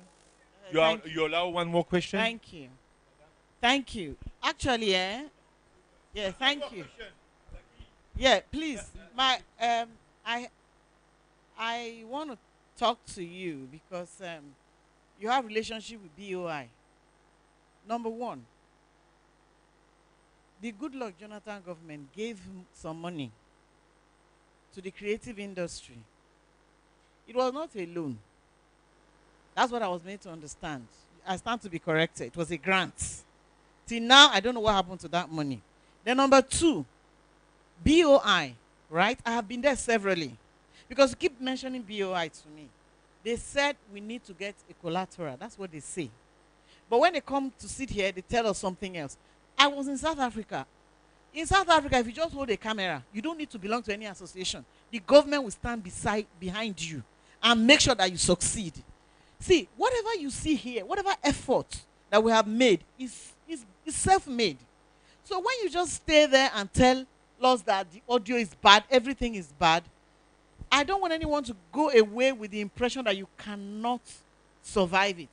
You allow one more question? Thank you. Thank you. Actually, yeah, thank you. Yeah, please. I want to talk to you because you have relationship with BOI. Number one, the Goodluck Jonathan government gave some money to the creative industry. It was not a loan. That's what I was made to understand. I stand to be corrected. It was a grant. Till now, I don't know what happened to that money. Then number two, BOI, right? I have been there severally. Because you keep mentioning BOI to me. They said we need to get a collateral. That's what they say. But when they come to sit here, they tell us something else. I was in South Africa. In South Africa, if you just hold a camera, you don't need to belong to any association. The government will stand behind you and make sure that you succeed. See, whatever you see here, whatever effort that we have made is self-made. So when you just stay there and tell us that the audio is bad, everything is bad, I don't want anyone to go away with the impression that you cannot survive it.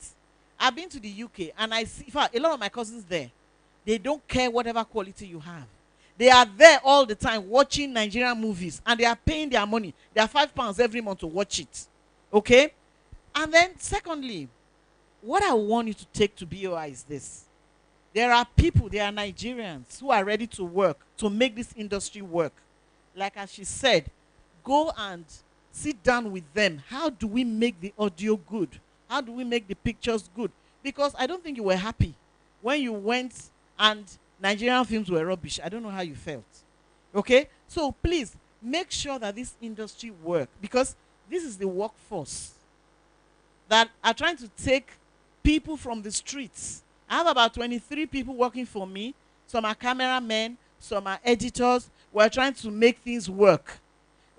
I've been to the UK and I see, in fact, a lot of my cousins there, they don't care whatever quality you have. They are there all the time watching Nigerian movies and they are paying their money. They are £5 every month to watch it. Okay? And then secondly, what I want you to take to BOI is this. There are people, there are Nigerians who are ready to work, to make this industry work. Like as she said, go and sit down with them. How do we make the audio good? How do we make the pictures good? Because I don't think you were happy when you went and Nigerian films were rubbish. I don't know how you felt. Okay? So please, make sure that this industry works. Because this is the workforce that are trying to take people from the streets. I have about 23 people working for me. Some are cameramen, some are editors. We're trying to make things work.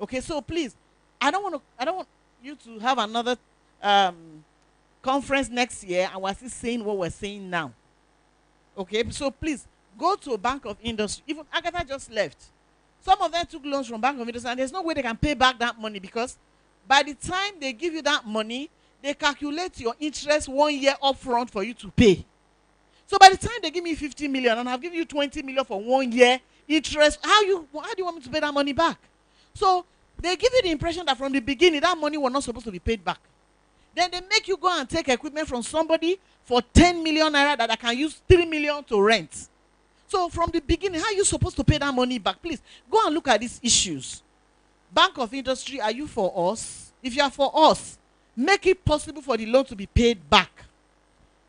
Okay, so please, I don't want you to have another conference next year and we're still saying what we're saying now. Okay, so please go to Bank of Industry. Even Agatha just left. Some of them took loans from Bank of Industry, and there's no way they can pay back that money, because by the time they give you that money, they calculate your interest 1 year upfront for you to pay. So by the time they give me 50 million and I've given you 20 million for 1 year interest, how do you want me to pay that money back? So they give you the impression that from the beginning that money was not supposed to be paid back. Then they make you go and take equipment from somebody for 10 million naira that I can use 3 million to rent. So from the beginning, how are you supposed to pay that money back? Please go and look at these issues. Bank of Industry, are you for us? If you are for us, make it possible for the loan to be paid back.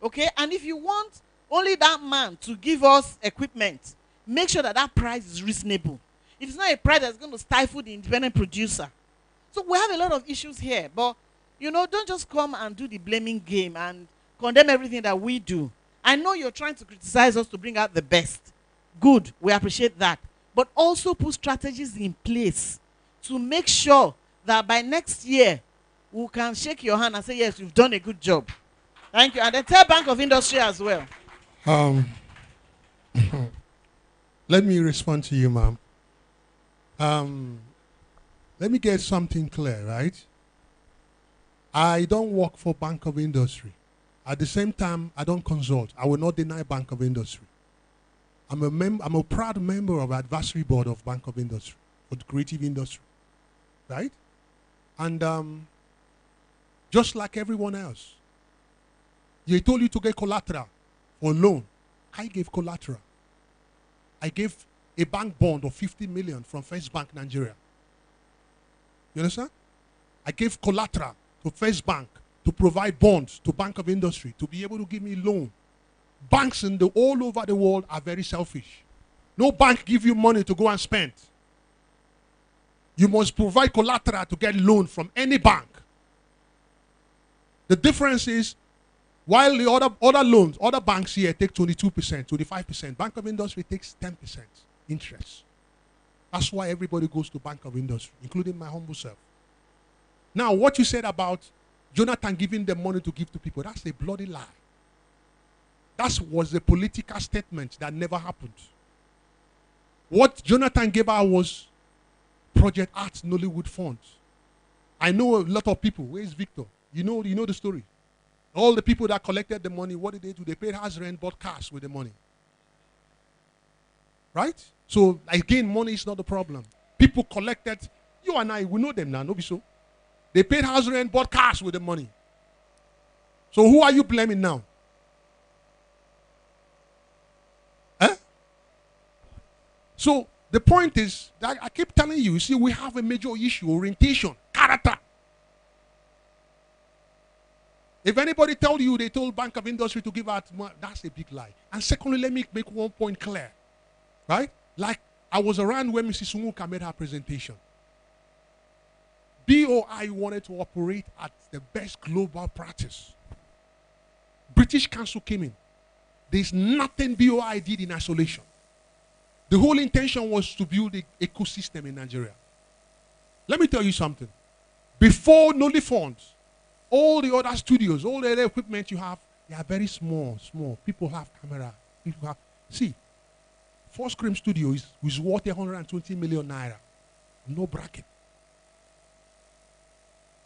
Okay? And if you want only that man to give us equipment, make sure that that price is reasonable. It is not a price that's going to stifle the independent producer. So we have a lot of issues here. But, you know, don't just come and do the blaming game and condemn everything that we do. I know you're trying to criticize us to bring out the best. Good, we appreciate that. But also put strategies in place to make sure that by next year, we can shake your hand and say, yes, you've done a good job. Thank you. And then tell Bank of Industry as well. Let me respond to you, ma'am. Let me get something clear, right? I don't work for Bank of Industry. At the same time, I don't consult. I will not deny Bank of Industry. I'm a proud member of the advisory board of Bank of Industry, for the creative industry, right? And just like everyone else, they told you to get collateral for loan. I gave collateral. I gave a bank bond of 50 million from First Bank Nigeria. You understand? I gave collateral to First Bank to provide bonds to Bank of Industry to be able to give me loan. Banks all over the world are very selfish. No bank give you money to go and spend. You must provide collateral to get loan from any bank. The difference is, while the other loans, other banks here take 22%, 25%, Bank of Industry takes 10% interest. That's why everybody goes to Bank of Industry, including my humble self. Now, what you said about Jonathan giving them money to give to people, that's a bloody lie. That was a political statement that never happened. What Jonathan gave out was Project Arts Nollywood Funds. I know a lot of people. Where is Victor? You know the story. All the people that collected the money, what did they do? They paid house rent, bought cars with the money. Right? So, again, money is not the problem. People collected. You and I, we know them now, no be so. They paid house rent, bought cars with the money. So who are you blaming now? Huh? So the point is that I keep telling you, see, we have a major issue, orientation, character. If anybody told you they told Bank of Industry to give out money, that's a big lie. And secondly, let me make one point clear. Right? Like, I was around when Mrs. Sumuka made her presentation. BOI wanted to operate at the best global practice. British Council came in. There's nothing BOI did in isolation. The whole intention was to build an ecosystem in Nigeria. Let me tell you something. Before Nolly Funds, all the other studios, all the other equipment you have, they are very small. People have camera. People have. See, First Cream Studio is worth 120 million naira. No bracket.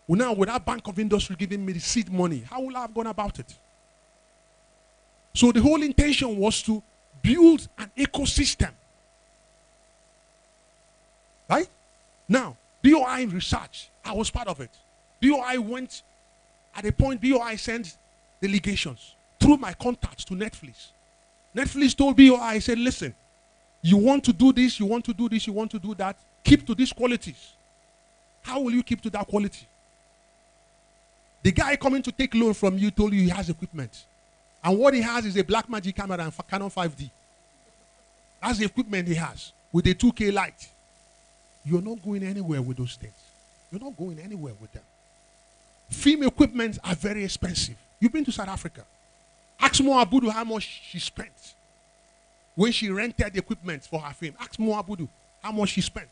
Well, now, without Bank of Industry giving me the seed money, how will I have gone about it? So the whole intention was to build an ecosystem. Right? Now, BOI research, I was part of it. BOI went, at a point, BOI sent delegations through my contacts to Netflix. Netflix told BOI, said, listen, you want to do this, you want to do this, you want to do that, keep to these qualities. How will you keep to that quality? The guy coming to take loan from you told you he has equipment. And what he has is a Blackmagic camera and Canon 5D. That's the equipment he has with a 2K light. You're not going anywhere with those things. You're not going anywhere with them. Film equipment are very expensive. You've been to South Africa. Ask Mo Abudu how much she spent when she rented the equipment for her film. Ask Mo Abudu how much she spent.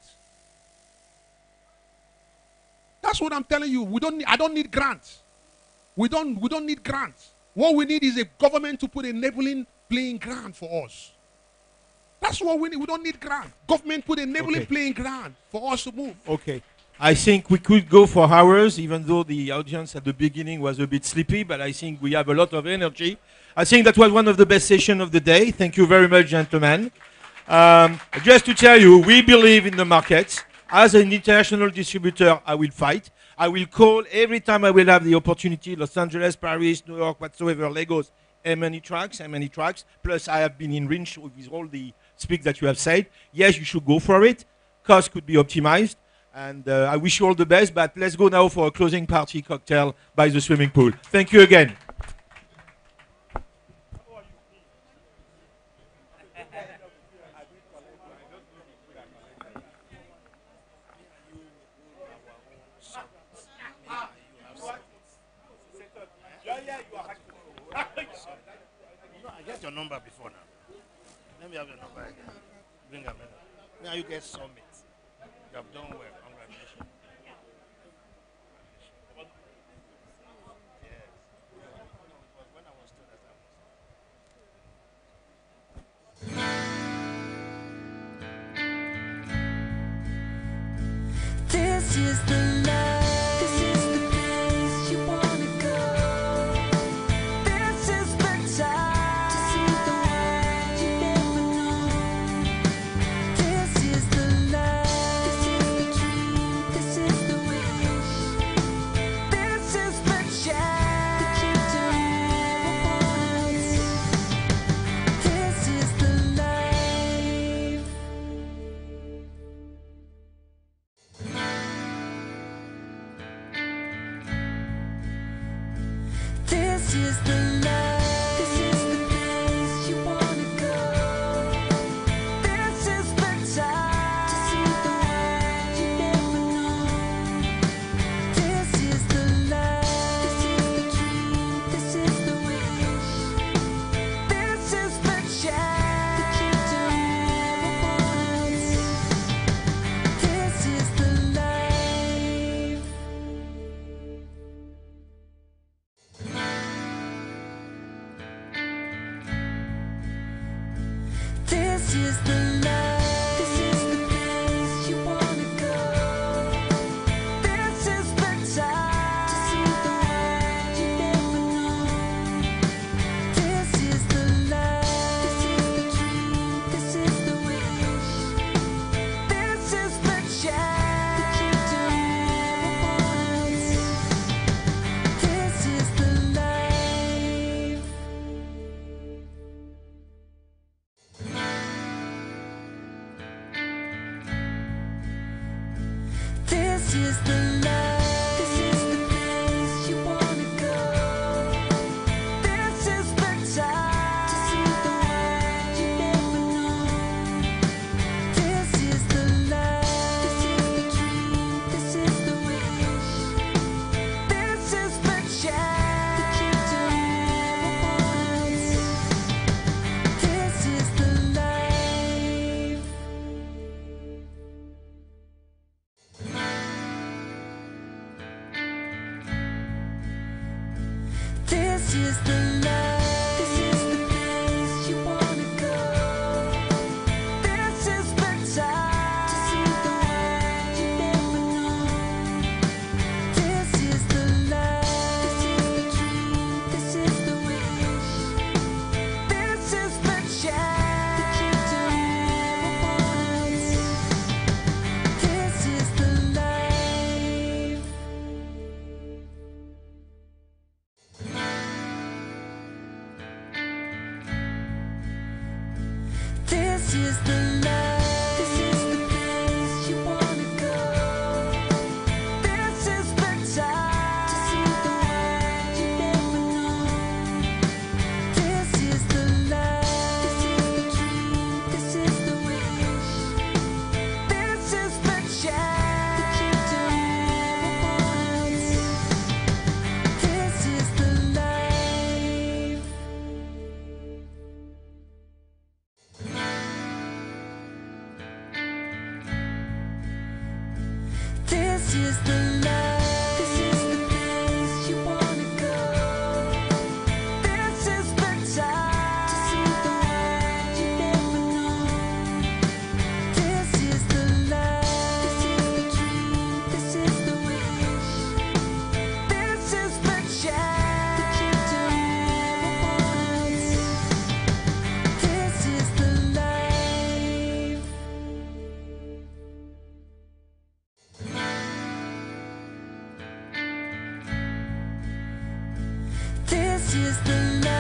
That's what I'm telling you. I don't need grants. We don't need grants. What we need is a government to put enabling playing ground for us. That's what we need. We don't need grant. Government put enabling Okay. playing ground for us to move. Okay. I think we could go for hours, even though the audience at the beginning was a bit sleepy, but I think we have a lot of energy. I think that was one of the best sessions of the day. Thank you very much, gentlemen. Just to tell you, we believe in the markets. As an international distributor, I will fight. I will call every time I will have the opportunity, Los Angeles, Paris, New York, whatsoever, Lagos, and many tracks. Plus, I have been in range with all the speaks that you have said. Yes, you should go for it. Cost could be optimized. And I wish you all the best, but let's go now for a closing party cocktail by the swimming pool. Thank you again. I get your number before now. Let me have your number again. Bring a medal. Now you get summit. You have done well. Congratulations. Yes. It was when I was told that I was. This is the life. This is the place you wanna go. This is the time to see the world you never know. This is the life. This is the dream. This is the wish. This is the chance that you don't want. This is the life. This is the life. This is the place you wanna go. This is the time to see the world you never know. This is the life. This is the dream. This is the wish. This is the chance that you don't want. This is the life. This is the life. This is the place you wanna go. This is the time to see the world you never know. This is the life. This is the dream. This is the wish. This is the chance that you don't want. This is the life. This is the life. This is the place you wanna go. This is the time to see the world you never know. This is the life. This is the dream. This is the wish. This is the chance that you don't want. This is the life. This is the life. This is the place you wanna go. This is the time to see the world you never know. This is the life. This is the dream. This is the wish. This is the chance that you don't want. This is the life. This is the life. This is the place you wanna go. This is the time to see the world you never know. This is the life. This is the dream. This is the wish. This is the chance that you don't want. This is the life. This is the life. This is the place you wanna go. is the love.